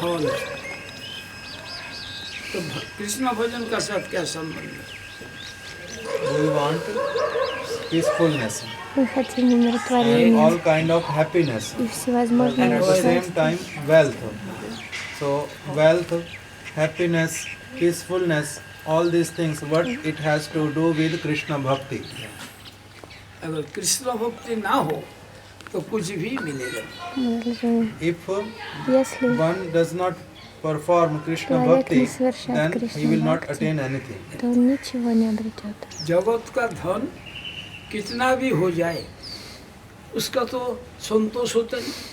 धन, तो कृष्ण भजन का साथ क्या संबंध है? We want peacefulness Мы хотим and умиротворения all kind of happiness, и всевозможные and at the same счастья. time wealth. So wealth, happiness, peacefulness, all these things, what it has to do with Krishna Bhakti. अगर कृष्ण भक्ति ना हो तो कुछ भी मिलेगा नहीं। Мы должны, If если one does not perform Krishna человек Bhakti, не совершает then he Кришна will not Бхакти, attain anything. то он ничего не обретет. जगत का धन कितना भी हो जाए उसका तो संतोष होता नहीं।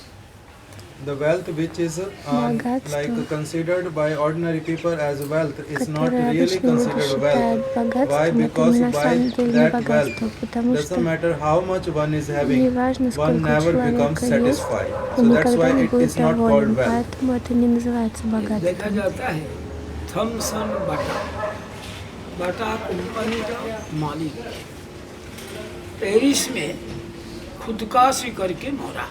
The wealth which is Богатство, like considered by ordinary people as wealth is not которое really обычно люди considered считают wealth. Why? богатством, это Because на by самом деле не that богатство, wealth, потому doesn't что matter how much one is having, неважно, one сколько у never becomes человека есть, satisfied. он So that's никогда why не it будет is not доволен, called wealth. поэтому это не называется देखा богатством. जाता है Thompson Bata company का मालिक Paris में खुदकाशी करके मरा।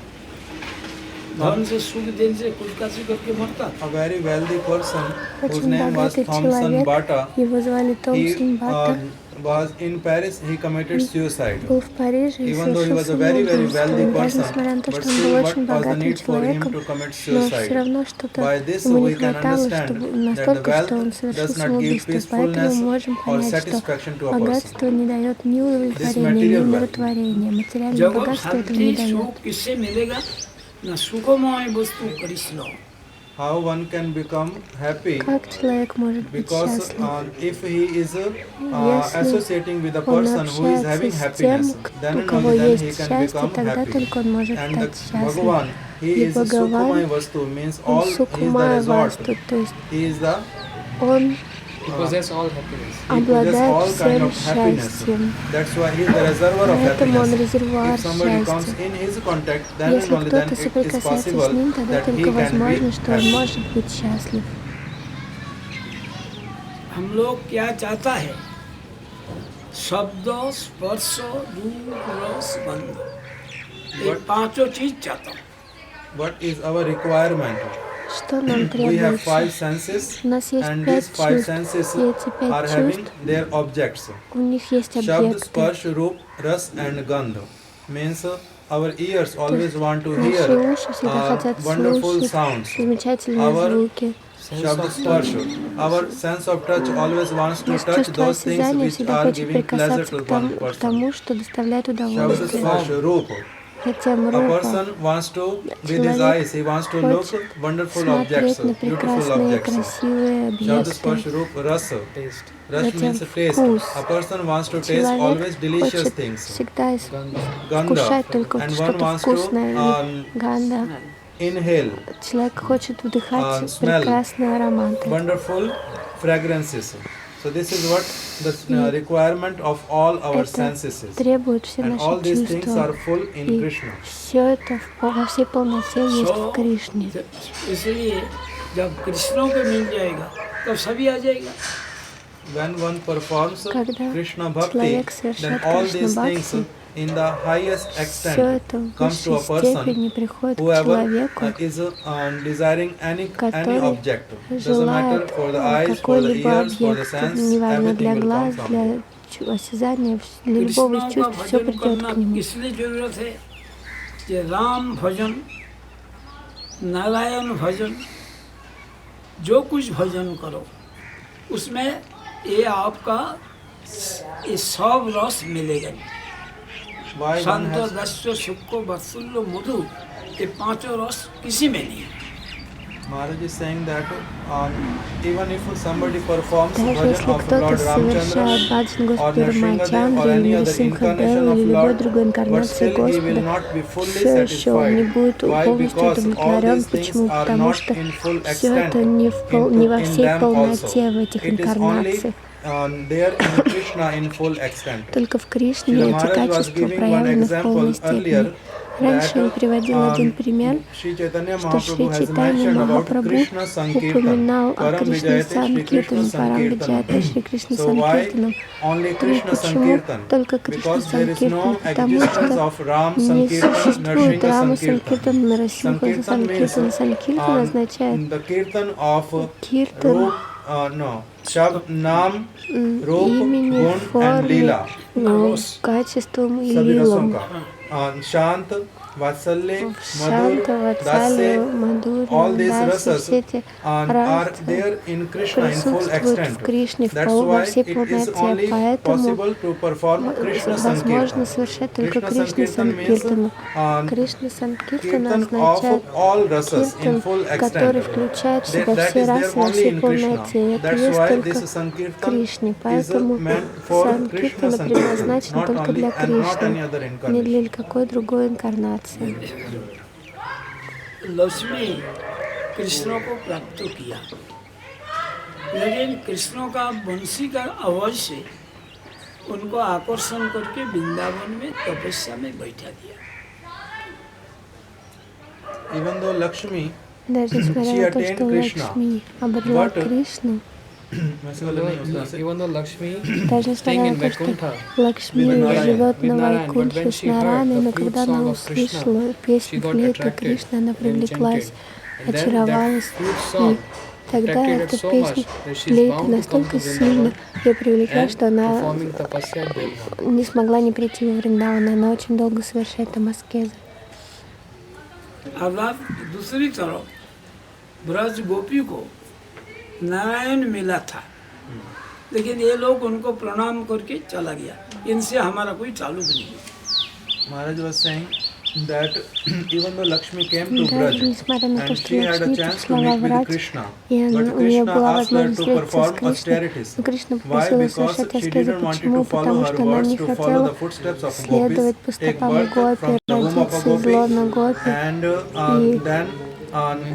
धन से सुख देने से खुदकाशी करके मरता। A very wealthy person whose Очень name was богатый Thomson человек, Bata, его звали Томпсон he Бата, was in Paris, he committed suicide. был в Париже и Even though he совершил was a very, very самоубийство. wealthy И даже person, несмотря на то, but что он был still what очень was the богатым need for him человеком, to commit но все suicide? равно что-то By this ему не we can хватало, understand чтобы that the настолько, что он wealth совершил does not give самоубийство. Поэтому peacefulness мы можем or понять, что satisfaction to a person. богатство не дает ни удовлетворения, ни material wealth. умиротворения. Материальное जगत богатство этого не शांति дает. सुख किससे मिलेगा? न सुखमय वस्तु Krishna. How one can become happy? Как человек может быть Because счастлив? if he is Если associating with a он person who is общается having с happiness, тем, then у and кого only then he есть can счастье, become тогда happy. только он может And стать счастлив. Bhagavan, he И is Sukhmaya Бхагаван, Vastu, means он all, he is the сукумая resort. васту, то есть He is the он He possess all happiness. he possesses all обладает kind всем of happiness. счастьем. That's why he is the reservoir of Поэтому он happiness. резервуар If somebody comes счастья. in his contact, then and Если only then кто-то it is соприкасается с possible ним, тогда that he только can возможно, be что он happy. может быть счастлив. हम लोग क्या चाहता है? शब्द स्पर्श रूप रस गंध, ये पांचों चीज चाहता हूँ। What is our requirement? Что нам We have five требуется? senses, У нас есть and these 5 five чувств, senses и эти are 5 having чувств, their objects. у них есть Shabd, объекты. Sparsh, Roop, Ras and Gandh. Means our ears always want to Наши hear уши всегда хотят wonderful слушать sounds. замечательные Our звуки. Shabd, Sparsh. Our sense of touch always wants to Наше touch чувство those things осязания which всегда are хочет giving pleasure прикасаться to к one тому, person. что доставляет Shabd, удовольствие. Sparsh, Roop. Затем A рупа. person wants to, with his Человек eyes, he wants to look хочет wonderful objects, смотреть на beautiful прекрасные, objects. красивые Shabd, Sparsh, объекты. Roop, Rasa. Taste. Rush Затем means taste. вкус. A person wants to taste always Человек delicious хочет things. всегда Gandha. вкушать только And one что-то wants to вкусное. Ганда. inhale Человек хочет вдыхать smell прекрасные ароматы. wonderful fragrances. So this is what the requirement of all our Это senses is. требует все And all наши these things are чувства. full in И Krishna. все это во всей полноте есть в Кришне. इसलिए जब कृष्णों को मिल जाएगा तब सभी आ जाएगा। When one performs Когда Krishna Bhakti, человек then совершает all Кришна these things Бхакти, in the highest все extent это в comes to a высшей person степени приходит к whoever человеку, is desiring any который object. Doesn't matter желает for the eyes, for the какой-либо ears, for the объект, sense, неважно для everything will глаз, come from для there. осязания, для любого из कृष्णों का чувств, все भजन придет करना к нему. इसलिए जरूरत है कि राम भजन, नारायण भजन, जो कुछ भजन करो उसमें ये आपका ये सब रस मिलेगा। Why one शांत has दस्व सुख वत्सल्य मधु, ये पांचों रस किसी में नहीं है। Maharaj is saying that even if somebody performs Даже bhajan если of кто-то Lord совершает Ramchandra баджан or Господа Nrsimhadev or Рамачандры any или other Нарисимхадева incarnation of или любой Lord, другой but инкарнации still he will Господа, not be fully все еще он не satisfied. будет Why? полностью Because all удовлетворен. these things Почему? are Потому not что in full все extent это не во in всей them полноте also. в этих It is only инкарнациях. there in Krishna in full extent. Только в Кришне Srila эти Maharaj was качества giving one проявлены в example полной earlier степени. Раньше он приводил один пример, Shri Chaitanya что Шри Mahaprabhu has Чайтанья mentioned about Махапрабху Krishna Sankirtan, упоминал о Param Кришне Vijayate Shri Krishna Санкиртане, Парам Виджаяте, Шри Sankirtanam. Кришна So why Санкиртаном. only Krishna Почему Sankirtan? только Кришна Because there is Санкиртан? no Потому existence что of Ram не Sankirtan, существует Narsingha Рама Sankirtan. Санкиртан, Нарасимха Sankirtan means Санкиртан. Санкиртан означает the Kirtan of Киртан Rup, no, Shab, Nam, Rup, имени, Gun and формы, Leela. качеством и सभी रसों лилом. का शांत वात्सल्य Шанта, मधुर Ватсалия, दास्य Мадура, all these Дасы, rasas все эти are расы there in Krishna in full присутствуют extent. в Кришне That's во why всей it is полноте, only поэтому possible to perform Krishna возможно Sankirtan. совершать только Krishna Кришна Sankirtan means Санкиртану. Кришна Санкиртан Kirtan означает of all rasas in Киртан, full который extent. включает в себя That все is there расы во only всей in Krishna. полноте. Это That's есть why только this в Sankirtan Кришне. is Поэтому meant for Krishna Санкиртана предназначен Sankirtan, not только only для and not any Кришны, other не incarnation. для никакой другой инкарнации. Lakshmi Krishna को प्राप्त किया, लेकिन कृष्ण का बंसी का आवाज से उनको आकर्षण करके वृंदावन में तपस्या में बैठा दिया। Even though Lakshmi, Даже she несмотря на то, attained что Krishna, Лакшми обрела but Кришну, वैसे वाला नहीं होता ऐसे। Even though Lakshmi даже staying несмотря in на то, что Vaikuntha, Лакшми with Narayan, живет with на Narayan, but Вайкунтхе when с she heard Нараяной, the но flute когда song она of Krishna, услышала she песню got флейты attracted Кришны, она and привлеклась, enchanted. And then that очаровалась, flute и song тогда attracted her эта so песня much that she's флейты bound to come настолько to сильно Vrindavan ее привлекла, and что она performing tapasya at Vrindavan. не смогла не прийти во Вриндаван, она очень долго совершает там аскезы. अब आप दूसरी तरफ ब्रज गोपी को नारायण मिला था, लेकिन ये लोग उनको प्रणाम करके चला गया, इनसे हमारा कोई ताल्लुक नहीं है। Maharaj was saying that even though Lakshmi came to Даже Braj несмотря на то, and что she had a Лакшми chance to пришла во meet with Врач, Krishna, и but у нее Krishna была asked her возможность to встретиться с perform Кришной, austerities. но Кришна Why? попросила Because совершать she аскезы. didn't want Почему? to follow Потому her что она words, не to follow хотела the footsteps of следовать gopis, по take стопам birth Гопи, from the womb of a родиться из лона gopi, Гопи, and и then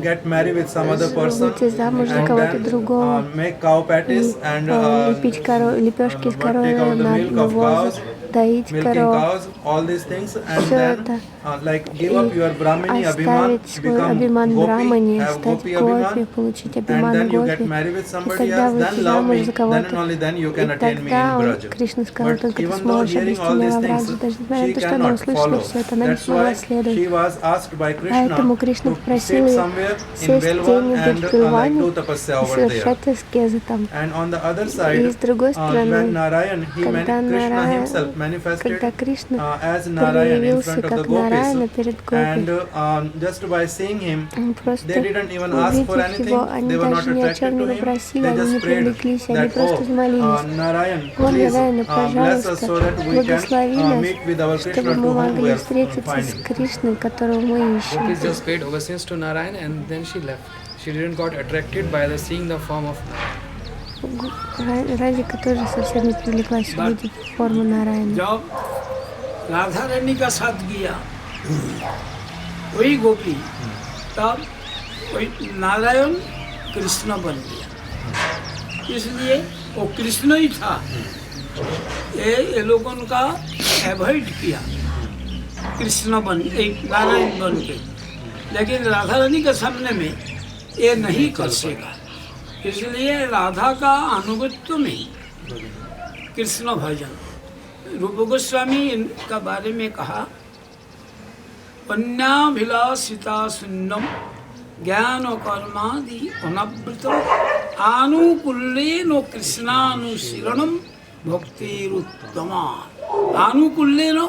get married with some other person, выйти замуж за and кого-то then другого, make cow patties and лепить лепешки из take коровы out the milk of навоза, cows, доить milking коров, cows, all these things, and все then это, like give up your Brahmini Abhiman, оставить свой become Абиман Брамани, Gopi, have стать Gopi Гопи, Abhiman, получить and Абиман then you get Гопи, married with и somebody тогда else, выйти then love замуж me, за then кого-то. and only then you И can attain me in тогда Braj. Кришна сказал, But только ты even though сможешь hearing обрести all меня these во things, Враджу. Даже несмотря she на то, что она cannot услышала follow. все это, она не That's смогла why следовать. she was asked by Поэтому Кришна Krishna to попросил sit ее somewhere in сесть Belvan где-нибудь and в like Белване do tapasya и over there. совершать аскезы там. And on the other И side, с другой when стороны, Narayan, когда Krishna himself Нараян, manifested когда Кришна as Narayan in проявился front of the как Нараяна gopis, перед and Гопи, just by seeing him, просто they didn't even ask for увидев anything, его, они they were not даже ни о attracted чем to не him, попросили, they они не just prayed привлеклись, они that, просто oh, взмолились. Narayan, О, please Нараяна, bless us пожалуйста, so that we благослови can meet with our нас, Krishna чтобы to мы whom we могли are встретиться с finding. Кришной, которого мы ищем. Gopis just paid obeisance to Narayan and then she left. She didn't got attracted by the seeing the form of Narayan. Радика тоже совсем не привлеклась, увидев форму Нараяна. जब राधा रानी का साथ किया वही गोपी, तब वही नारायण कृष्ण बन गया, इसलिए वो कृष्ण ही था। ये लोगों का एवॉइड किया कृष्ण बन एक नारायण बन के, लेकिन राधा रानी के सामने में ये नहीं कर सकेगा, इसलिए राधा का अनुगत्य में कृष्ण भजन। रूप गोस्वामी इनका बारे में कहा, अन्याभिलाषिता सुन्नम ज्ञान कर्मादि अनवृतम आनुकूल्येन कृष्णानुशीलनम भक्तिरुत्तमा। आनुकूल्येन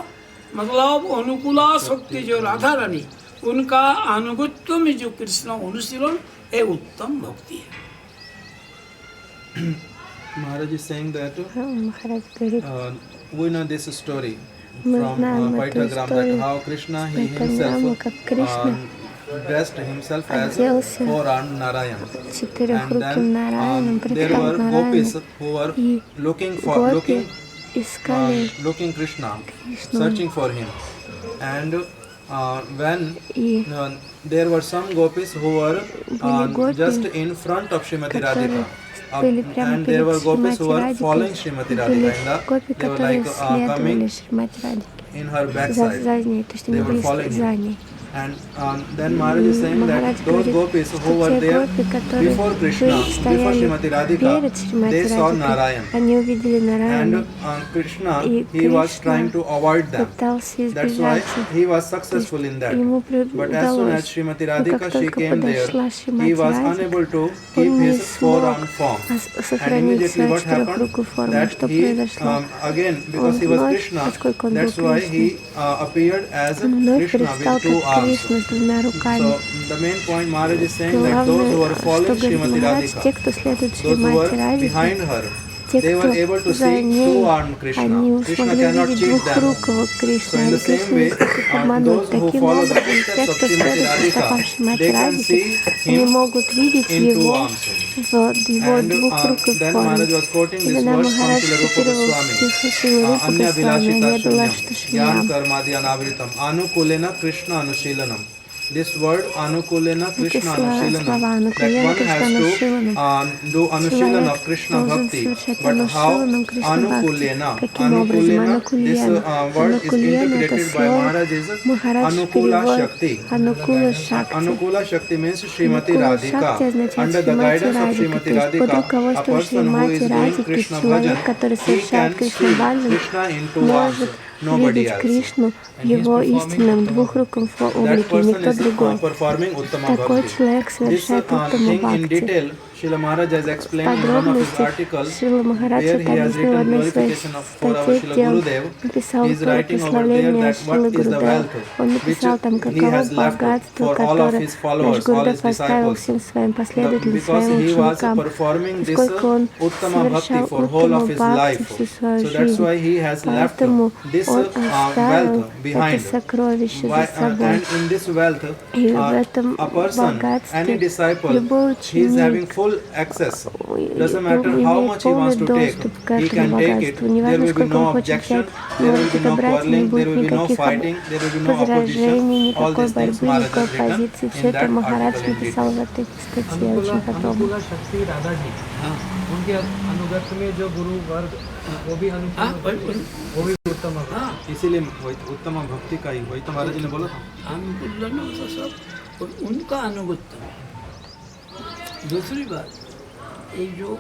मतलब अनुकूला शक्ति जो राधा रानी, उनका अनुगत्य में जो कृष्ण अनुशीलन ये उत्तम भक्ति है। Maharaj is saying that Махарадж говорит, we know this story мы from знаем эту Paitagram, that историю how Krishna he Пайтаграммы, himself как Кришна dressed himself as оделся four-armed Narayan. четырехруким Нараяном, There предстал were Нараяну, gopis who were и looking гопи искали looking Krishna, Кришну, searching for him. And when и there were some gopis who were были гопи, just in front of Srimati которые Radhika. были прямо And there перед were gopis who Шримати were following Радикой, Srimati были Radhika. гопи, They were которые like следовали coming Шримати Радике. in her за backside. ней, то есть They они were были following за him. ней. And then Maharaj is saying that Махарадж those говорит, gopis что who were те there гопи, которые before Krishna, before стояли Srimati Radhika, перед Шримати they saw Радхикой, Narayan. они увидели And Нараяна, Krishna, и he was Кришна trying to avoid them. пытался That's why избежать их. he was То есть successful in that. ему But as soon as удалось. Srimati Но Radhika как she только came there, подошла he Шримати was Радхика, unable to он keep не his смог forearm form. And сохранить immediately свою what happened? четырехрукую форму. That Что he произошло? again, Он because he was вновь, Krishna, поскольку он был that's why Кришной, he appeared as он вновь Krishna предстал with two как arms. Кришна с двумя руками. So the main point Maharaj is saying that those who were Главное, что following говорит Srimati Махарадж, те, Radhika, кто следует those who Шримати were Радхике, behind her, те, they were able кто to за see ней, two-armed Krishna. они Krishna смогли cannot видеть cheat them. двухрукого So Кришну, in и the same Кришна way, не смог их обмануть. those who Таким follow the образом, footsteps те, of кто Srimati следует по стопам Radhika, Шримати they can Радхики, see они him могут видеть in two его arms. в его And двухрукой then форме. Maharaj was quoting И this тогда verse from Махарадж Srila Rupa цитировал Goswami. стих Шрилы Рупа Anya Госвами, Vilashita «Аня Shunyam, Билашита Jnana Шуньям». Karmadi Anavritam, Anukulena Krishna Anushilanam. This word Anukulena Это Krishna слова Anushilanam, «Анукулена that one Кришна has Анушиланам». to do Anushilan of Krishna Должен Bhakti. совершать But how Анушиланам Кришна Бхакти. Anukulena? Каким образом? This Анукульена. word is Анукульена — это interpreted by слово Maharaj as Махарадж Anukula переводит Shakti. Анукула Шакти. Anukula Shakti means Srimati Анукула Шакти Radhika. означает Under the Шримати guidance of Радхика, Srimati то есть под Radhika, a руководством person who Шримати is doing Радхики, Krishna человек, bhajan, который he совершает can Кришна see Баджан, Krishna in two может arms, nobody видеть else. Кришну в And he is его performing истинном Uttama двухруком That облике, person никто is другой. performing Uttama Такой Bhakti. человек This совершает Уттама thing in Бхакти. detail, Srila Maharaj has explained in one of his Подробности articles Шрила Махарадж where he это has объяснил в written одной из своих glorification for our статей, Srila где он Gurudev. написал He is про writing over there прославление that Шрилы what is the Гурудева. wealth Он which написал там, he каково has left богатство, for all of которое his наш followers, all Гурудев his оставил disciples. всем своим последователям, Because своим he was ученикам, performing this поскольку он Uttama Bhakti совершал for whole Уттаму of his Бхакти life. всю свою So that's жизнь. why he has left Поэтому this он оставил wealth behind. это сокровище за And собой. in this wealth, И в этом a person, any богатстве disciple, любой he is having ученик full access. Doesn't matter how имеет much he wants полный to take, доступ к he этому can take it. богатству. There Неважно, will be сколько no он хочет objection, взять, there will может be это no брать, не quarreling, there будет will be no никаких fighting, there will be no opposition. возражений, All никакой these things борьбы, Maharaj никакой has written позиции. Все in это that Махарадж article in написал в detail. этой статье очень подробно. अनुकूला शक्ति राधा जी उनके अनुगत में जो गुरु वर्ग वो भी हाँ, अनुकूल वो भी उत्तम है। हाँ, इसीलिए उत्तम भक्ति का ही वही तो महाराज जी ने बोला था। अनुकूलन तो सब और उनका अनुगत्य। दूसरी बात, ये जो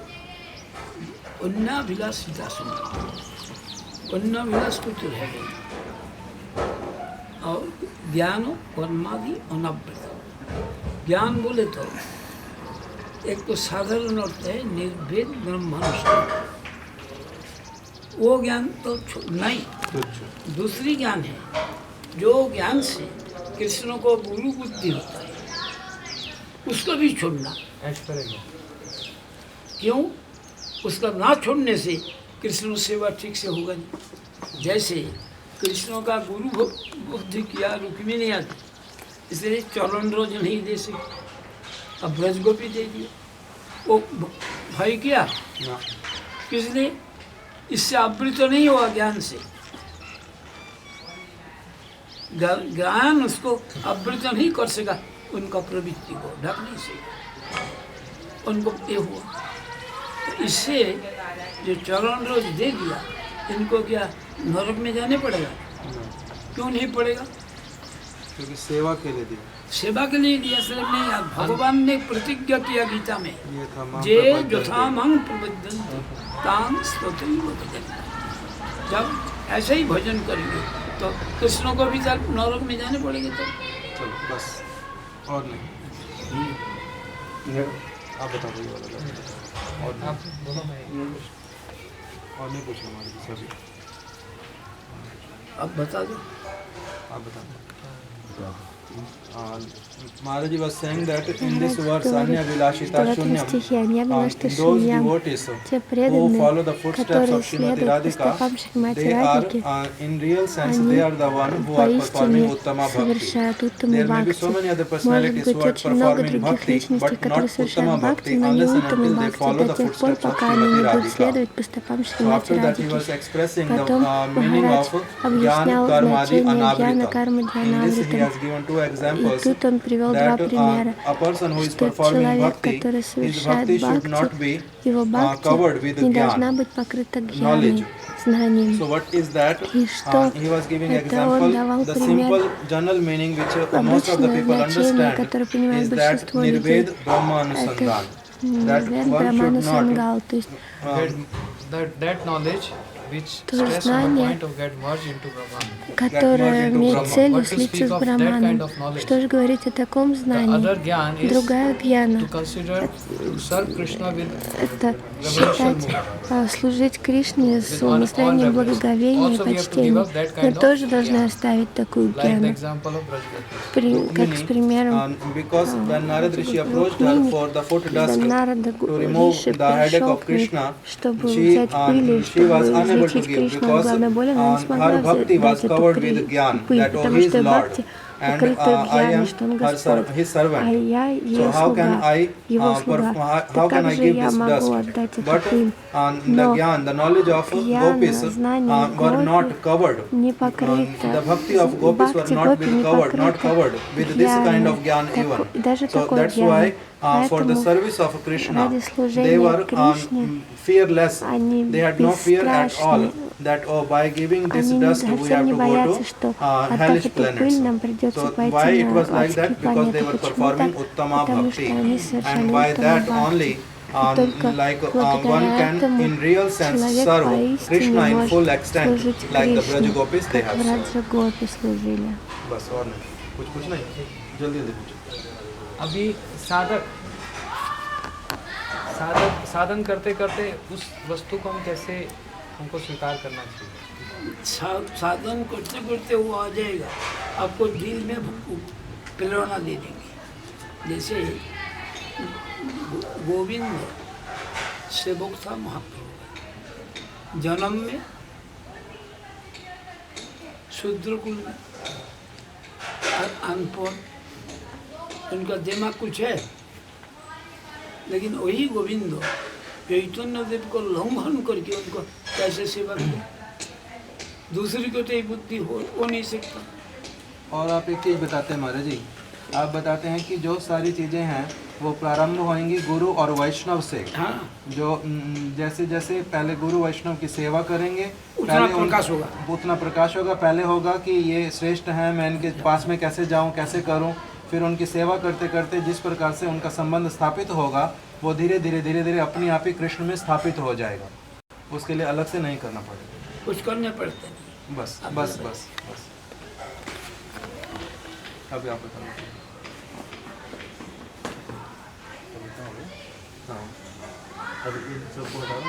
उन्नाभिलाष सीता सुन, उन्नाभिलाष कुछ रह गई और ज्ञान कर्मादि अनावृत। ज्ञान बोले तो एक तो साधारण अर्थ है निर्भेद ब्रह्मानुष्ठान, वो ज्ञान तो नहीं। दूसरी ज्ञान है जो ज्ञान से कृष्ण को गुरु बुद्धि होता है, उसको भी छोड़ना। क्यों? उसका ना छोड़ने से कृष्ण सेवा ठीक से होगा नहीं। जैसे कृष्ण का गुरु बुद्धि किया रुक्मिणी आदि, इसलिए चरण रोज नहीं दे सके, अब ब्रज गोपी दे दिए। वो भाई किया किसने? इससे आवृत तो नहीं हुआ ज्ञान से। ज्ञान उसको आवृत नहीं कर सका, उनका प्रवृत्ति को ढक नहीं सका, उनको ये हुआ। तो इससे जो चरण रोज दे दिया, इनको क्या नरक में जाने पड़ेगा? क्यों नहीं पड़ेगा? क्योंकि सेवा के लिए दिया। सेवा के लिए दिया, सिर्फ नहीं। भगवान ने प्रतिज्ञा किया गीता में, ये था मां जे प्रपद्यन्ते। यथा मां प्रपद्यन्ते तां स्तोत्रैव भजन्ते। जब ऐसे ही भजन करेंगे तो कृष्ण को भी नरक में जाने पड़ेंगे। तो चलो बस और नहीं। आप बताओ ये वाला और आप बोलो मैं और नहीं पूछना हमारे सभी अब बता दो। आप बता दो। Maharaj ji was saying that in this verse Anya Vilashita Что в этом Shunyam, стихе Аня Вилашита those Шуньям, devotees те who преданные, follow the footsteps которые of Srimati следуют по Radhika, стопам Шримати they Радхики, are in real sense они they are the one who are performing поистине Uttama Bhakti. совершают Уттаму There may be Бхакти. so many other Может personalities быть, who are очень много performing других Bhakti, личностей, but которые not совершают Uttama Бхакти, Bhakti но не unless and Уттаму until they Бхакти follow до the тех пор, footsteps of пока они не Srimati будут Radhika. следовать по стопам So Шримати after that he Радхики. was expressing the Потом meaning Махарадж of Jnana объяснял Karmadi значение Гьяна Anavrita. Карма In this he Дьянаврита. has given two two examples тут он привел два that примера, a person who is что performing человек, bhakti, который his совершает bhakti should бхакти, not be его бхакти covered with не должна gyan, быть покрыта knowledge. гьяной, знанием. So what is that? И что He was giving это он example, давал the пример, simple general meaning which most of the обычное people значение, understand которое понимает is that большинство людей. Nirved Brahma Anusandhan. That Вед one Брамана should not Сангал, то есть That knowledge which То stress on the знание, point of get merged into Brahman. которое имеет целью What to слиться speak с of that Браманом. kind of knowledge? Что же говорить о таком The знании? other gyan is Другая гьяна to consider to serve Krishna with – это reverential считать, mood. служить Кришне с With настроением all reverence. благоговения и Also we have to give почтения. up that Мы kind of тоже должны gyan. оставить такую Like the гьяну, example of Brajgopis. как с примером Because when Narad Rishi approached her for the foot dust Нарада to remove Риши the headache пришел of к ней, Krishna, чтобы she взять пыль, she was чтобы unable to излечить give Кришну от because головной боли, она не смогла her bhakti was взять эту covered with gyan, пыль, that oh, потому he is что Lord бхакти and покрыта I гьяной, am что он his Господь, servant. а я So ее how can слуга, I его слуга. how Так can как I же give я this могу dust? отдать эту But пыль? the Но gyan, the knowledge of гьяна, gopis знание were not гопи covered. не The покрыто, bhakti of gopis were бхакти not гопи been не covered, not покрыто covered with this kind of гьяной, gyan even. даже So такой that's гьяной. why for the Поэтому service of Krishna, ради they служения were Кришне fearless. они They had no fear at all бесстрашны. that oh, by giving this Они dust we совсем have не to go боятся, to что отдав hellish эту пыль, нам planets. придется So пойти why it на was like адские that? Because they планеты. were Почему performing так? Uttama Потому что Bhakti. они And совершали by уттама that бхакти. only И только like one благодаря can этому in real sense человек serve поистине Krishna in full может extent служить like the Кришне, Braj Gopis they как have в served. Раджагопе служили. बस और नहीं कुछ पूछना है जल्दी जल्दी पूछो अभी साधन करते करते उस वस्तु को हम कैसे हमको स्वीकार करना चाहिए? साधन करते करते वो आ जाएगा, आपको दिल में प्रेरणा दे देंगे। जैसे गोविंद सेवक था महाप्रभु, जन्म में शूद्र कुल में, अनपढ़, उनका दिमाग कुछ है, लेकिन वही गोविंद चैतन्य देव को लंघन करके उनको कैसे सेवा किया। दूसरी को तो ये बुद्धि हो नहीं सकता। और आप एक चीज़ बताते हैं महाराज जी, आप बताते हैं कि जो सारी चीज़ें हैं वो प्रारंभ होंगी गुरु और वैष्णव से। हाँ, जो जैसे जैसे पहले गुरु वैष्णव की सेवा करेंगे उतना पहले प्रकाश होगा। उतना प्रकाश होगा। पहले होगा कि ये श्रेष्ठ हैं, मैं इनके पास में कैसे जाऊं, कैसे करूं। फिर उनकी सेवा करते करते जिस प्रकार से उनका संबंध स्थापित होगा वो धीरे धीरे धीरे धीरे अपने आप ही कृष्ण में स्थापित हो जाएगा। उसके लिए अलग से नहीं करना पड़ेगा, कुछ करने पड़ते नहीं। बस बस बस बस। अभी आप बताओ। हाँ, अभी इन सबको बता दो,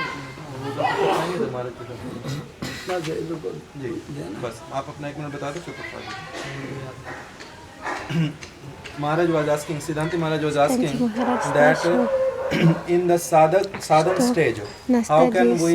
वो बताएंगे तो हमारे बस ये लोग जी बस आप अपना 1 मिनट बता दो फिर पता Maharaj was asking, Siddhanti Maharaj was asking Maharaj that in the sadhan stage, how can we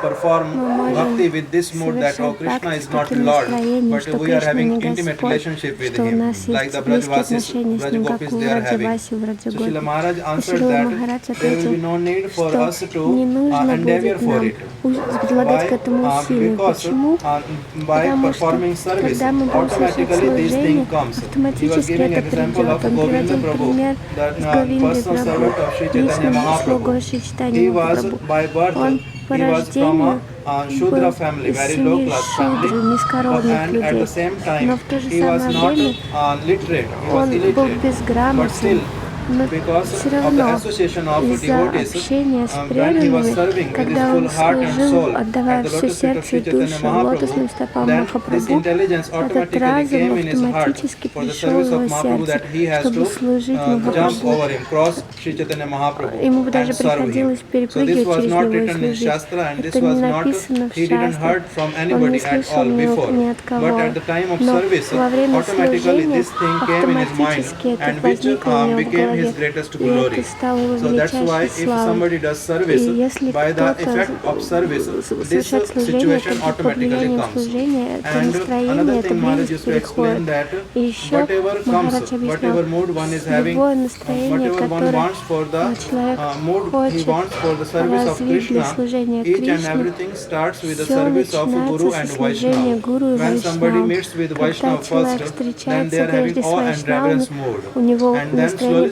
perform bhakti with this mood that oh, Krishna is not Lord, but we are having intimate relationship with him, like the Brajvasis, Brajgopis they are having. So Srila Maharaj answered that there will be no need for us to endeavor for it. Why? Because by performing service, automatically this thing comes. He was giving an example of Govinda Prabhu, that personal servant of Sri Chaitanya Mahaprabhu. He was by birth, he was from a Shudra family, very low class family, and at the same time he was not literate, he was illiterate, but still because of the association of devotees, when he was serving with his full heart and soul at the lotus feet of Sri Chaitanya Mahaprabhu, then this intelligence automatically came in his heart for the service of Mahaprabhu, that he has to jump over him, cross Sri Chaitanya Mahaprabhu and serve him. So this was not written in Shastra, and this was not, he didn't heard from anybody at all before. But at the time of service, automatically this thing came in his mind, and which became his greatest glory. So that's why if somebody does service, by the effect of service, this situation automatically comes. And another thing Maharaj used to explain that whatever comes, whatever mood one is having, whatever one wants for the mood he wants for the service of Krishna, each and everything starts with the service of Guru and Vaishnava. When somebody meets with Vaishnava first, then they are having awe and reverence mood. And then slowly,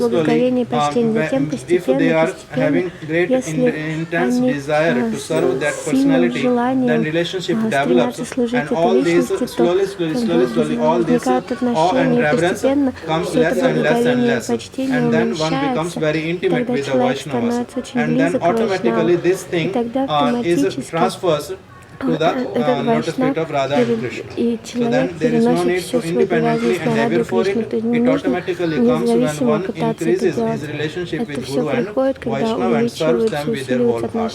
if they are having great intense desire to serve that personality, then relationship develops, and all these slowly, all this awe and reverence comes less and less, and then one becomes very intimate with the Vaishnavas, and then automatically this thing is transfers to the lotus feet of Radha and Krishna. So then there is no need to independently endeavor for it. It automatically comes when one increases his relationship with Guru and Vaishnava and serves them with their whole heart.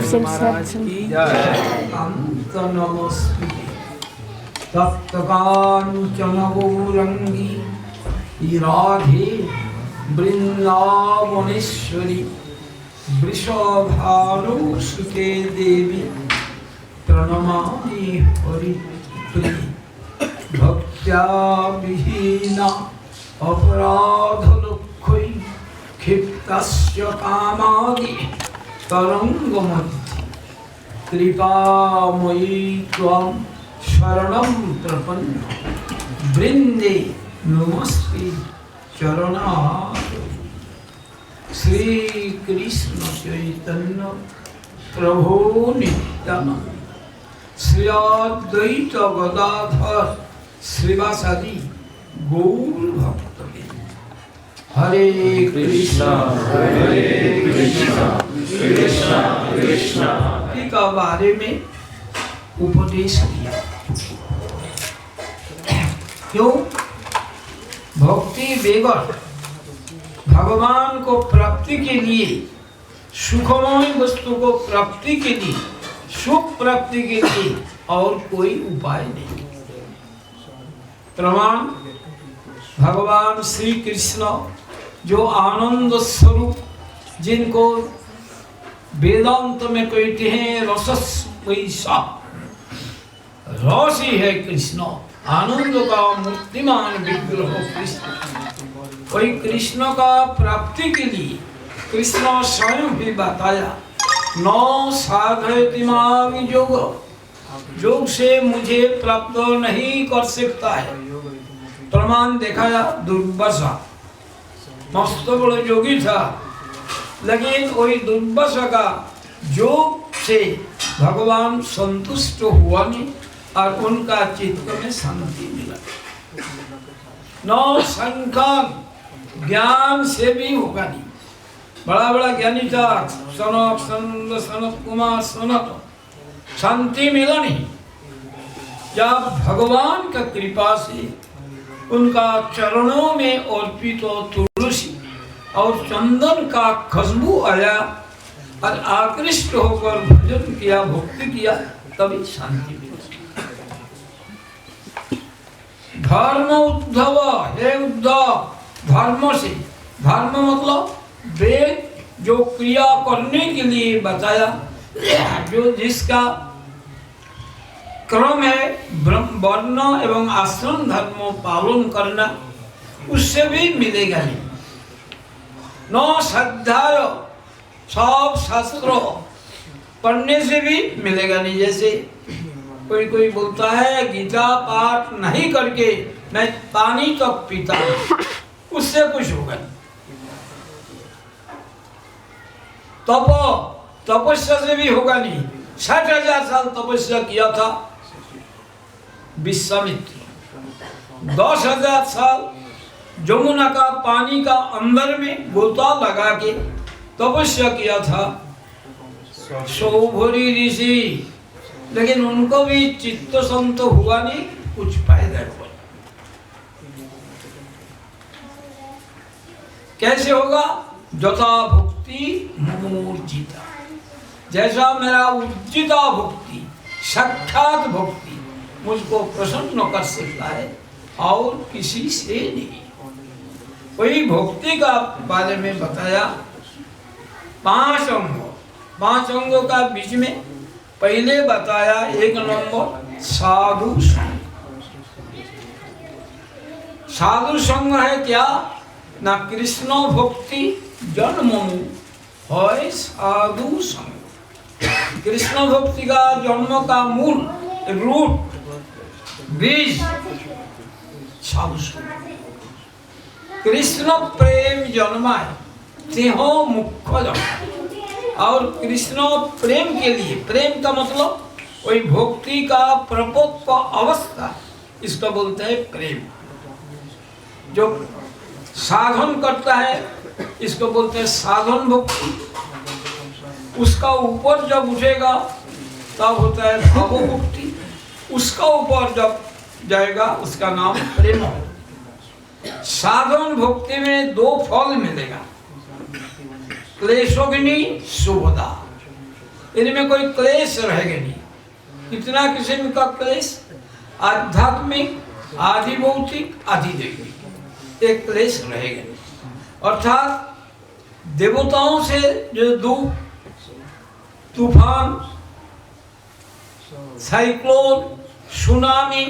всем сердцем. वृषभानुसुते देवी प्रणमामि हरिप्रिय भक्त्या विहीना अपराधलुक्खै क्षिप्तस्य कामादि तरङ्गमध्ये कृपामयी त्वं शरणं प्रपन्नो वृन्दे नमस्ते चरणारविन्दे। श्री कृष्ण चैतन्य प्रभु नित्यानंद श्री अद्वैत गदाधर श्रीवासादि गौर भक्तवृंद। हरे कृष्णा कृष्णा कृष्णा के बारे में उपदेश किया। क्यों? भक्ति बेगर भगवान को प्राप्ति के लिए, सुखमय वस्तु को प्राप्ति के लिए, सुख प्राप्ति के लिए और कोई उपाय नहीं। प्रमाण भगवान श्री कृष्ण जो आनंद स्वरूप, जिनको वेदांत में कहते हैं रसस्मयी सा, रस ही है कृष्ण, आनंद का मूर्तिमान विग्रह कृष्ण। कोई कृष्ण का प्राप्ति के लिए कृष्ण स्वयं भी बताया, नौ साधयति मां योग, योग से मुझे प्राप्त नहीं कर सकता है। प्रमाण दिखाया दुर्वासा, मस्त बड़ा योगी था, लेकिन वही दुर्वासा का योग से भगवान संतुष्ट हुआ नहीं और उनका चित्त में शांति मिला। नौ संख्याक ज्ञान से भी होगा नहीं। बड़ा बड़ा ज्ञानी था, सनक सनंद सनत कुमार सनत, शांति मिला नहीं। जब भगवान का कृपा से उनका चरणों में अर्पित तुलसी और चंदन का खुशबू आया और आकृष्ट होकर भजन किया, भक्ति किया, तभी शांति मिली। धर्म उद्धव, हे उद्धव, धर्म से, धर्म मतलब वेद जो क्रिया करने के लिए बताया, जो जिसका क्रम है वर्ण एवं आश्रम धर्म पालन करना, उससे भी मिलेगा नहीं। नौ श्रद्धाय, सब शास्त्र पढ़ने से भी मिलेगा नहीं। जैसे कोई कोई बोलता है गीता पाठ नहीं करके मैं पानी तक पीता हूं, उससे कुछ होगा नहीं। तपस्या से भी होगा नहीं। 60,000 साल तपस्या किया था विश्वामित्र, 10,000 साल जमुना का पानी का अंदर में गोता लगा के तपस्या किया था सौभरी ऋषि, लेकिन उनको भी चित्त संत हुआ नहीं, कुछ फायदा हुआ। कैसे होगा? जथा भक्ति मुमूर्जिता, जैसा मेरा उर्जिता भक्ति, साक्षात भक्ति मुझको प्रसन्न कर सकता है और किसी से नहीं। वही भक्ति का बारे में बताया। 5 अंगों का बीच में पहले बताया 1 नंबर साधु संग। साधु संग है क्या ना, कृष्ण भक्ति जन्म है साधु संग। कृष्ण भक्ति का जन्म का मूल रूट बीज साधु संग। कृष्ण प्रेम जन्माए तेहो मुख्य जन्म। और कृष्ण प्रेम के लिए, प्रेम का मतलब वही भक्ति का प्रपोप अवस्था, इसको बोलते हैं प्रेम। जो साधन करता है इसको बोलते हैं साधन भक्ति। उसका ऊपर जब उठेगा तब होता है भाव भक्ति। उसका ऊपर जब जाएगा उसका नाम प्रेम है। साधन भक्ति में 2 फल मिलेगा, क्लेशोगिनी सुबोधा। इनमें कोई क्लेश रहेगा नहीं। कितना किस्म का क्लेश, आध्यात्मिक, आदि भौतिक, आदि दैविक, एक क्लेश रहेगा नहीं। अर्थात देवताओं से जो दुख, तूफान, cyclone, tsunami,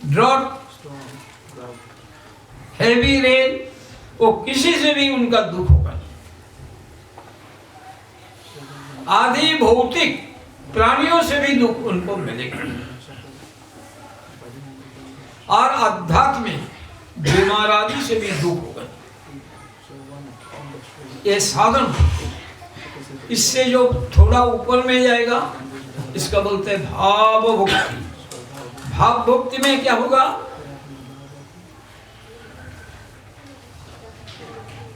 drought, heavy rain, वो किसी से भी उनका दुख होगा। आदि भौतिक प्राणियों से भी दुख उनको मिलेगा। और आध्यात्मिक बीमार आदि से भी दुख होगा। ये साधन, इससे जो थोड़ा ऊपर में जाएगा इसका बोलते हैं भाव भक्ति। भाव भक्ति में क्या होगा,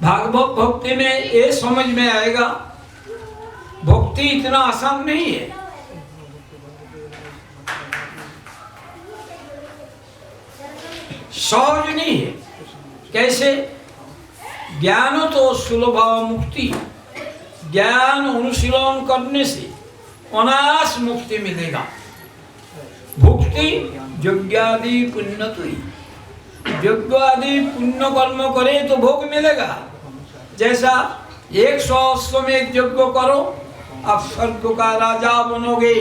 भागवत भक्ति में ये समझ में आएगा भक्ति इतना आसान नहीं है। सहज नहीं है। कैसे? ज्ञान तो सुलभ मुक्ति, ज्ञान अनुशीलन करने से अनायास मुक्ति मिलेगा। भक्ति यज्ञादि पुण्य तो ही, यज्ञ आदि पुण्य कर्म करे तो भोग मिलेगा। जैसा 100 अश्वमेध यज्ञ करो आप स्वर्ग का राजा बनोगे।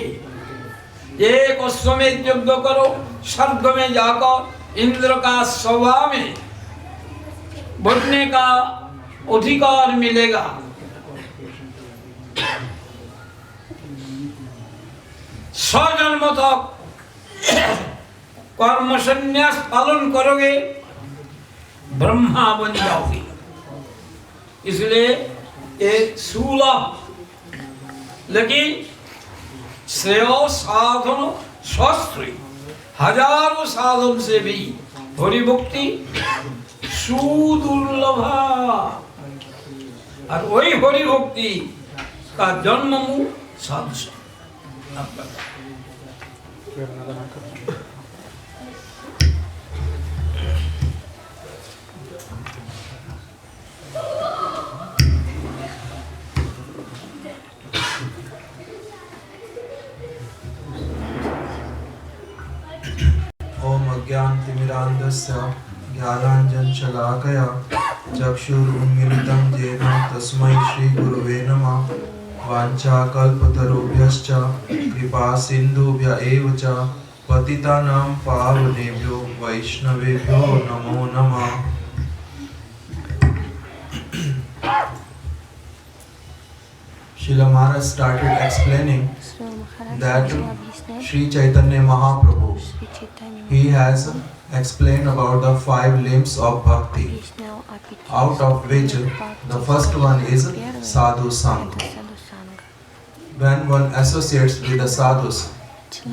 1 अश्वमेध यज्ञ करो स्वर्ग में जाकर इंद्र का सभा में बैठने का अधिकार मिलेगा। जन्म तक कर्म संन्यास पालन करोगे ब्रह्मा बन जाओगे। इसलिए एक सुलभ लेकिन श्रेय साधन शास्त्री, हजारों साधन से भी हरि भक्ति सुदुर्लभा। और वही हरि भक्ति का जन्म साधु संग। ओम अज्ञानतिमिरान्धस्य ज्ञानाञ्जनशलाकया चक्षुरुन्मीलितं येन तस्मै श्रीगुरुवे नमः। वाञ्छाकल्पतरुभ्यश्च कृपासिन्धुभ्य एव च पतितानां पावनेभ्यो वैष्णवेभ्यो नमो नमः। Srila Maharaj started explaining that Sri Chaitanya Mahaprabhu, he has explained about the 5 limbs of bhakti, out of which the first one is sadhu sangha. When one associates with the sadhus,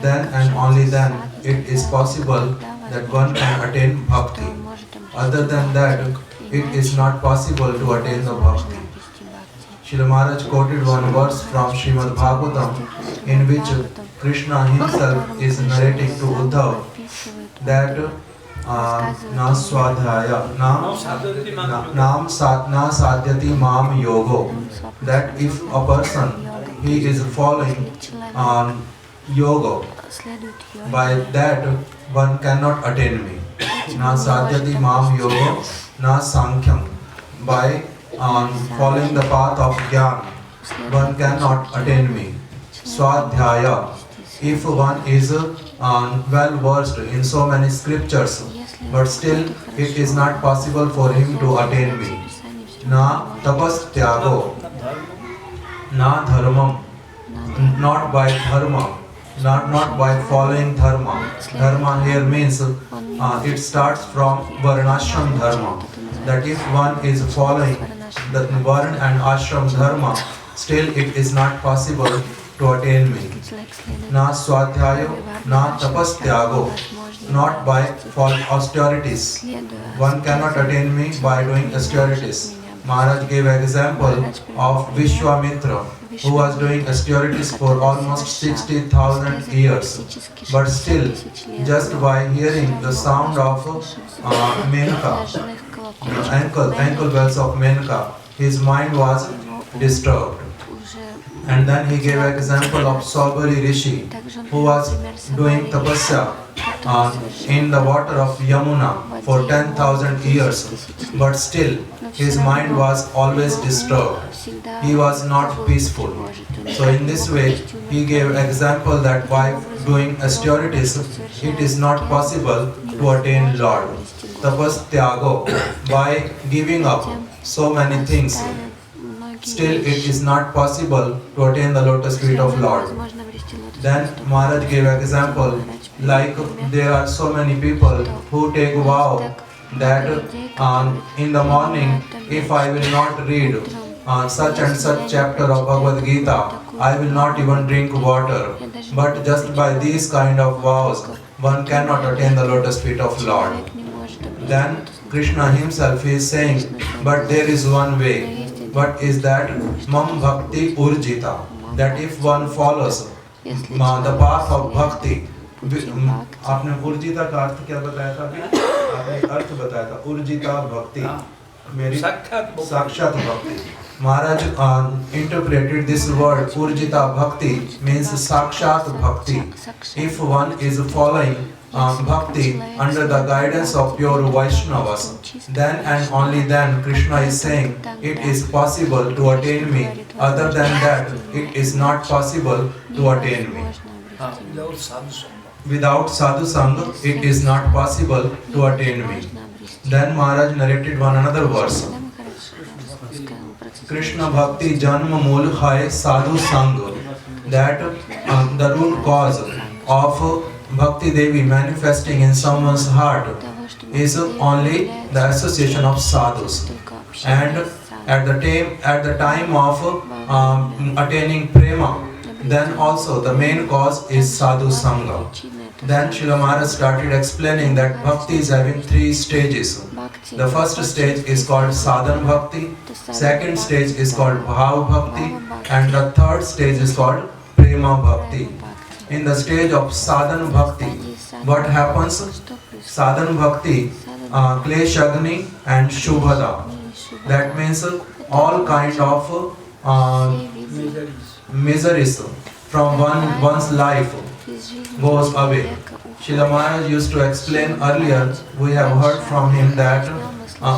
then and only then it is possible that one can attain bhakti. Other than that, it is not possible to attain the bhakti. Srila Maharaj quoted one verse from Srimad Bhagavatam in which Krishna himself is narrating to Uddhav that na swadhyaya na sadhyati mam yogo, that if a person he is following yoga, by that one cannot attain me. na sadhyati mam yoga, na sankhya. By following the path of Gyan, one cannot attain me. Swadhyaya. If one is well versed in so many scriptures, but still it is not possible for him to attain me. Na tapastyago. Na dharmam. Not by dharma. Not by following dharma. Dharma here means it starts from varnashram dharma. That if one is following the varna and ashram dharma, still it is not possible to attain me. Na swadhyayo, na tapastyago. Not by austerities. One cannot attain me by doing austerities. Maharaj gave an example of Vishwamitra, who was doing austerities for almost 60,000 years. But still, just by hearing the sound of Menka, ankle bells of Menka, his mind was disturbed. And then he gave an example of Saubari Rishi, who was doing tapasya in the water of Yamuna for 10,000 years, but still his mind was always disturbed. He was not peaceful. So in this way, he gave example that by doing austerities, it is not possible to attain Lord. Tapas tyago, by giving up so many things, still it is not possible to attain the lotus feet of Lord. Then Maharaj gave an example, like there are so many people who take vow that in the morning, if I will not read such and such chapter of Bhagavad Gita, I will not even drink water. But just by these kind of vows, one cannot attain the lotus feet of Lord. Then Krishna himself is saying, but there is one way. What is that? Mam bhakti urjita. That if one follows the path of bhakti. आपने उर्जिता का अर्थ क्या बताया था अभी? आपने अर्थ बताया था उर्जिता भक्ति, मेरी साक्षात भक्ति. Maharaj interpreted this word urjita bhakti means sakshat bhakti. If one is following bhakti under the guidance of pure Vaishnavas, then and only then Krishna is saying it is possible to attain me. Other than that, it is not possible to attain me. Without sadhu sangha, it is not possible to attain me. Then Maharaj narrated one another verse. Krishna bhakti janma mool hai sadhu sangha. That the root cause of Bhakti Devi manifesting in someone's heart is only the association of sadhus. And at the time of attaining prema, then also the main cause is sadhu sangha. Then Srila Maharaj started explaining that bhakti is having three stages. The first stage is called sadhan bhakti, second stage is called bhav bhakti, and the third stage is called prema bhakti. In the stage of sadhan bhakti, what happens? Sadhan bhakti, kleshagni and shubhada. That means all kind of miseries from one's life goes away. Srila Maharaj used to explain earlier, we have heard from him that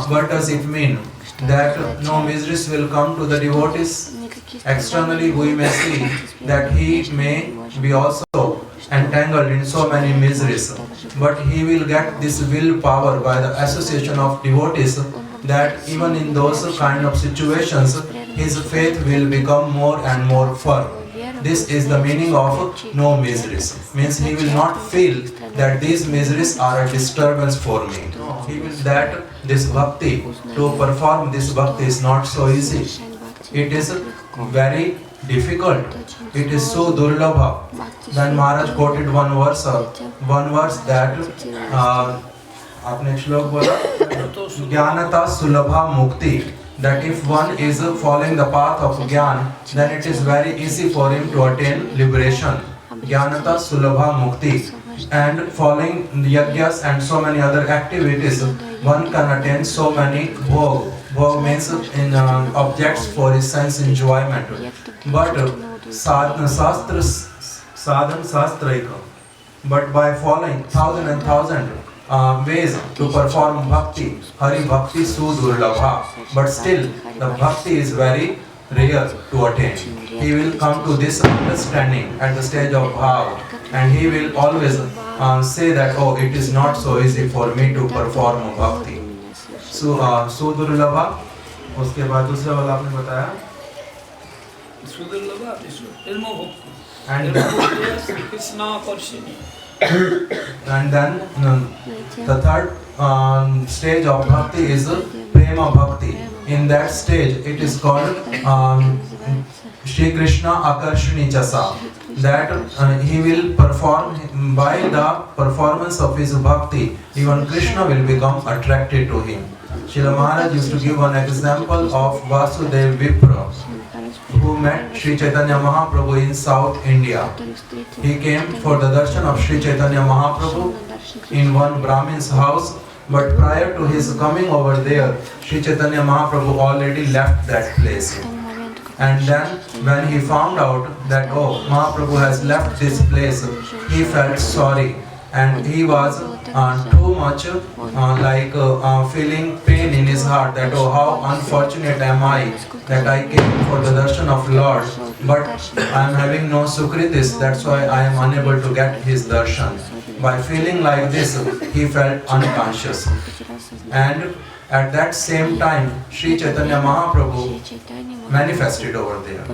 what does it mean? That no miseries will come to the devotees. Externally we may see that he may be also entangled in so many miseries, but he will get this willpower by the association of devotees, that even in those kind of situations his faith will become more and more firm. This is the meaning of no miseries. Means he will not feel that these miseries are a disturbance for me. He will that this bhakti, to perform this bhakti is not so easy. It is very difficult. It is so durlabha. Then Maharaj quoted one verse that आपने श्लोक बोला ज्ञानता सुलभा मुक्ति. That if one is following the path of Gyan, then it is very easy for him to attain liberation. Jnanata Sulabha Mukti. And following yagyas and so many other activities, one can attain so many bhog. Bhog means in objects for his sense enjoyment. But sadhan sastraika. But by following thousand ways to perform bhakti. Hari bhakti sudurlabha. But still, the bhakti is very rare to attain. He will come to this understanding at the stage of bhav, and he will always say that, oh, it is not so easy for me to perform bhakti. So, sudurlabha. उसके बाद दूसरा वाला आपने बताया सुदुर्लभा प्रेम भक्ति and कृष्णाकर्षणी. and then the third stage of bhakti is prema bhakti. In that stage it is called Shri Krishna Akarshani Jasa, that he will perform, by the performance of his bhakti, even Krishna will become attracted to him. Srila Maharaj used to give one example of Vasudev Vipra, who met Sri Chaitanya Mahaprabhu in South India. He came for the darshan of Sri Chaitanya Mahaprabhu in one Brahmin's house, but prior to his coming over there, Sri Chaitanya Mahaprabhu already left that place. And then when he found out that, oh, Mahaprabhu has left this place, he felt sorry, and he was too much feeling pain in his heart, that, oh, how unfortunate am I that I came for the darshan of Lord, but I am having no sukritis, that's why I am unable to get his darshan. By feeling like this, he felt unconscious. And at that same time, Sri Chaitanya Mahaprabhu manifested over there.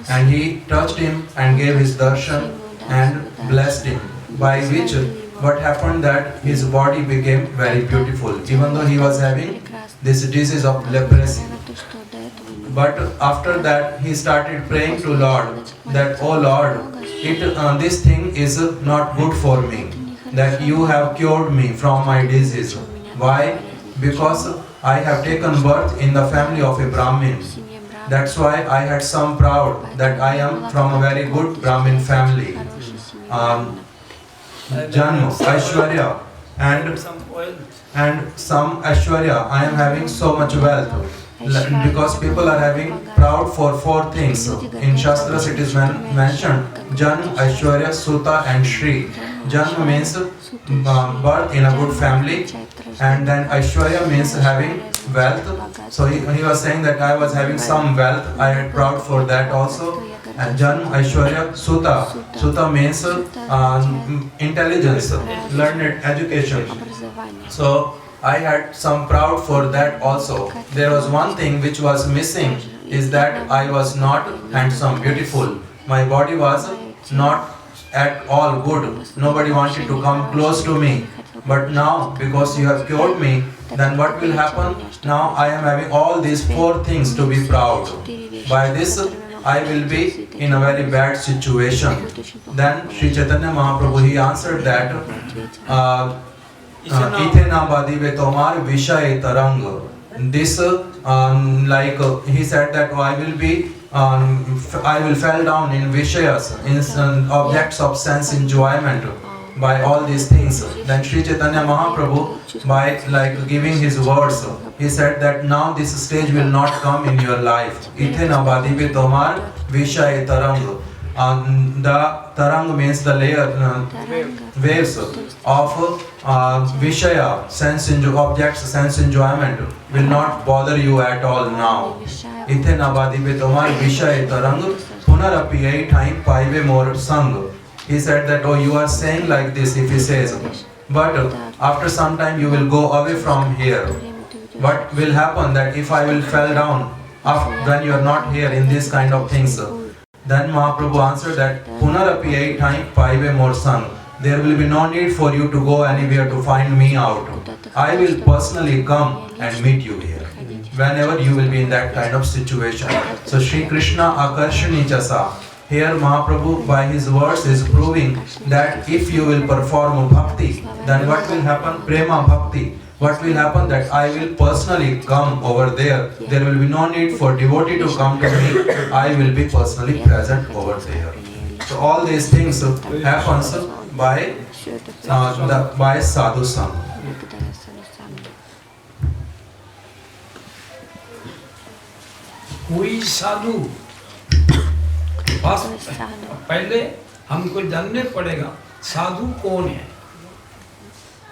And he touched him and gave his darshan and blessed him, by which what happened that his body became very beautiful, even though he was having this disease of leprosy. But after that he started praying to Lord that, oh Lord, this thing is not good for me, that you have cured me from my disease. Why? Because I have taken birth in the family of a Brahmin. That's why I had some proud that I am from a very good Brahmin family. Janma, Aishwarya, and some Aishwarya. I am having so much wealth. Because people are having proud for four things. In Shastras it is mentioned Janma, Aishwarya, Suta and Shri. Janma means birth in a good family, and then Aishwarya means having wealth. So he was saying that I was having some wealth, I had proud for that also. And Janma, Aishwarya, Suta. Suta means intelligence, learned education. So I had some proud for that also. There was one thing which was missing, is that I was not handsome, beautiful. My body was not at all good. Nobody wanted to come close to me. But now, because you have cured me, then what will happen? Now I am having all these four things to be proud. By this, I will be in a very bad situation. Then Sri Chaitanya Mahaprabhu, he answered that, Ithena badive tomar vishay tarang. This, he said that I will fall down in vishayas, in objects of sense enjoyment, by all these things. Then Sri Chaitanya Mahaprabhu, by giving his words, he said that now this stage will not come in your life. Ithena badive tomar vishay tarang. The tarang means the layer, waves of Vishaya, objects, sense enjoyment will not bother you at all now. Ithena badive tomar vishay tarang punarapi ai time paive more sang. He said that, oh, you are saying like this, if he says, but after some time you will go away from here. What will happen that if I will fall down when you are not here in these kind of things? Then Mahaprabhu answered that, punarapi ai time paive more sang. There will be no need for you to go anywhere to find me out. I will personally come and meet you here, whenever you will be in that kind of situation. So Shri Krishna Akarshani Jasa. Here Mahaprabhu by his words is proving that if you will perform bhakti, then what will happen? Prema bhakti. What will happen? That I will personally come over there. There will be no need for devotee to come to me. I will be personally present over there. So all these things happens by sadhu sangha. कोई साधु, बस पहले हमको जानने पड़ेगा साधु कौन है।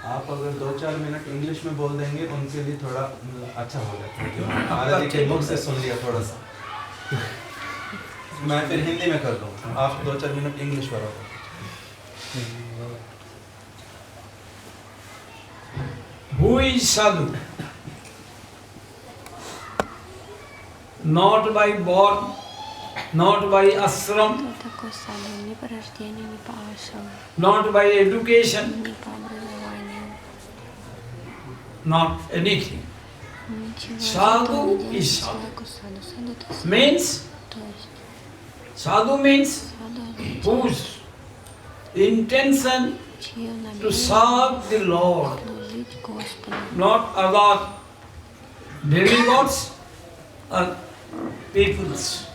आप अगर 2-4 मिनट इंग्लिश में बोल देंगे उनके लिए थोड़ा अच्छा हो जाएगा। महाराज जी के मुख से सुन लिया थोड़ा सा। मैं फिर हिंदी में कर दूँ, आप 2-4 मिनट इंग्लिश करो। Who is sadhu? Not by born, not by ashram, Кто такой саду? Ни по рождению, ни по ашраму, not by education, ни по образованию. not anything. Ничего. Sadhu никто не делает is sadhu. человеку саду. Саду это саду. Means, То есть sadhu means саду это whose intention чье to намерение serve the Lord, служить Господу. not other demigods or peoples.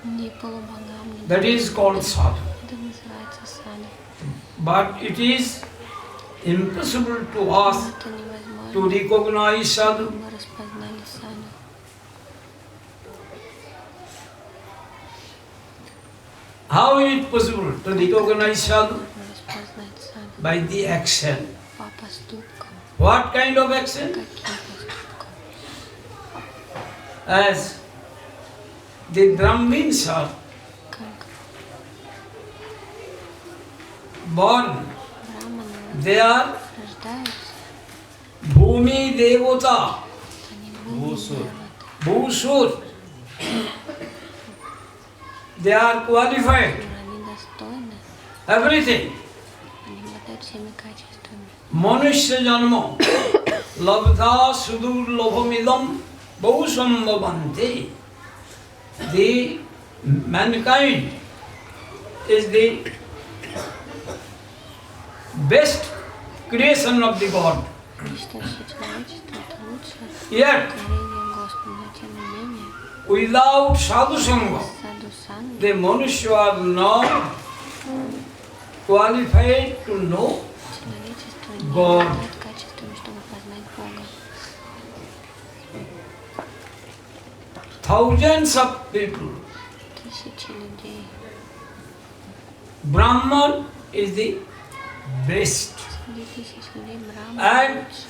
Не полубогам, не That is called sadhu. это называется саду. But it is impossible to us Но это невозможно. to recognize sadhu. Мы распознали саду. How is it possible to recognize sadhu? Можно распознать саду By the action. по поступкам. What kind of action? Каким поступкам? As the Brahmins are Как born, браманы they are рождаются, Bhumi Devata, они Бусур. Bhusur. They are qualified, они достойны, everything. они обладают всеми качествами. Manusya janma, labdha sudur lobhamidam, bahusambhavante. The mankind is the best creation of the God. Я считаю, что человечество это лучшее Yet, творение Господа, но тем не менее, without sadhu sangha, саду санги the Manusya are not qualified to know человечество не God. обладает качествами, чтобы познать Бога. Thousands of people. Тысячи людей. Brahman is the best. Среди тысяч людей And Брахман лучше.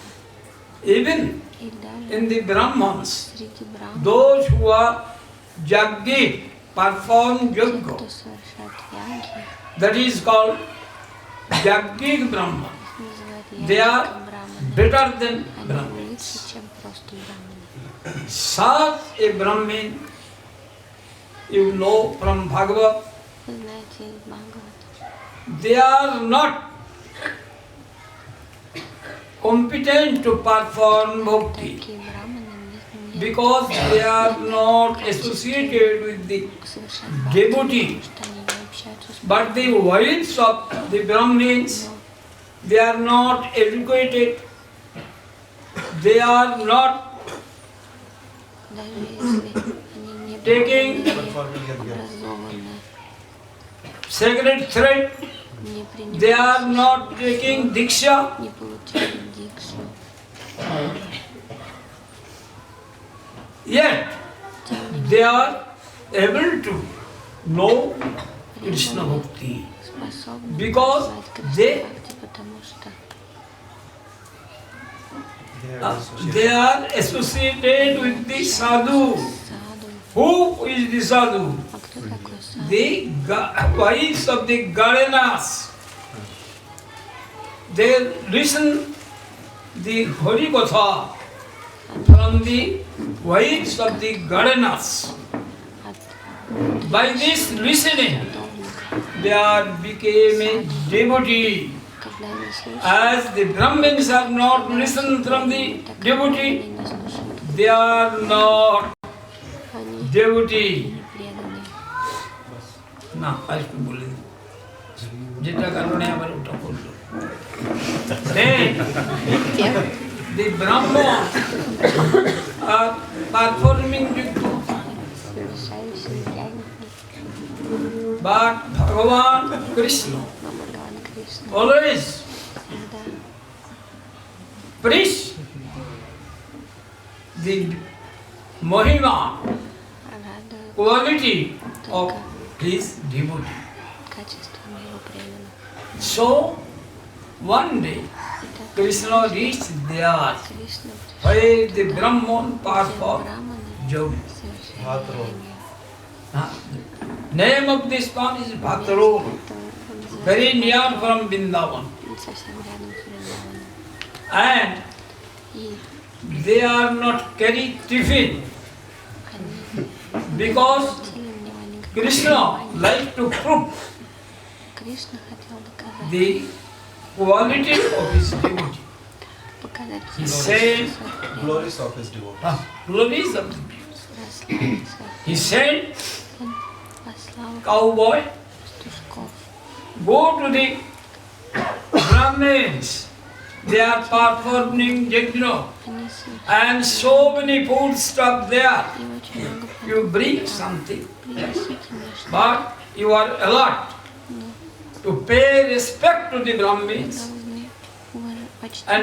even И даже in the Brahmans, среди Брахман, those who are yajna, perform те, yajna, кто совершает яги, that is called yajnik Brahman. их называют They are ягником Брахманы. better than Они Brahmins. лучше, чем просто Брахманы. Such a Brahmin, you know from Bhagavad, Вы знаете из Бхагавата, they are not competent to perform bhakti такие Брахманы не because they are not associated with the совершать devotee. потому что они не общаются с But the wives of the Brahmins, they are not educated, they are not даже если они не Taking- образованные, sacred thread, не they are принимают, not taking diksha, не получают дикшу. yet they are able to know Krishna Bhakti Способны because познать Кришна they- Бхакти, потому что They are they are associated with the sadhu. саду. Who is the sadhu? А кто такой саду? The wives of the Garanas. They listen the Hari Katha from the wives of the Garanas. От By this listening, садовника. they are became a devotee. Когда они слушают, As the Brahmins are not listen from the так devotee, они не слушают, they are not они devotee. не преданные. না আরেকটু বলে দিন যেটা কারণে আবার ওটা করলো the Brahman are performing yajna, Совершающие ягники, but Bhagavan Krishna но Бхагаван Кришна always всегда preach the Mahima радует quality of his devotee. качеством его преданных. So one day Krishna reached there Кришна where the Brahman performed Брамана yoga. совершил Name of this one is Bhataro, very near from Vrindavan. совсем рядом с Вриндаваном. And И they are not carry tiffin они because хотели внимания к Krishna like to prove Кришна хотел доказать, the quality of his devotee. показать He всем said, Glories of his devotee. glories of the прославу He said, послал cowboy, пастушков. go to the Brahmins. They are performing yajna Они совершили and so many food stuff there. очень много You bring something, принесите мне что but you are alert to pay respect to the Brahmins должны уважать, почти and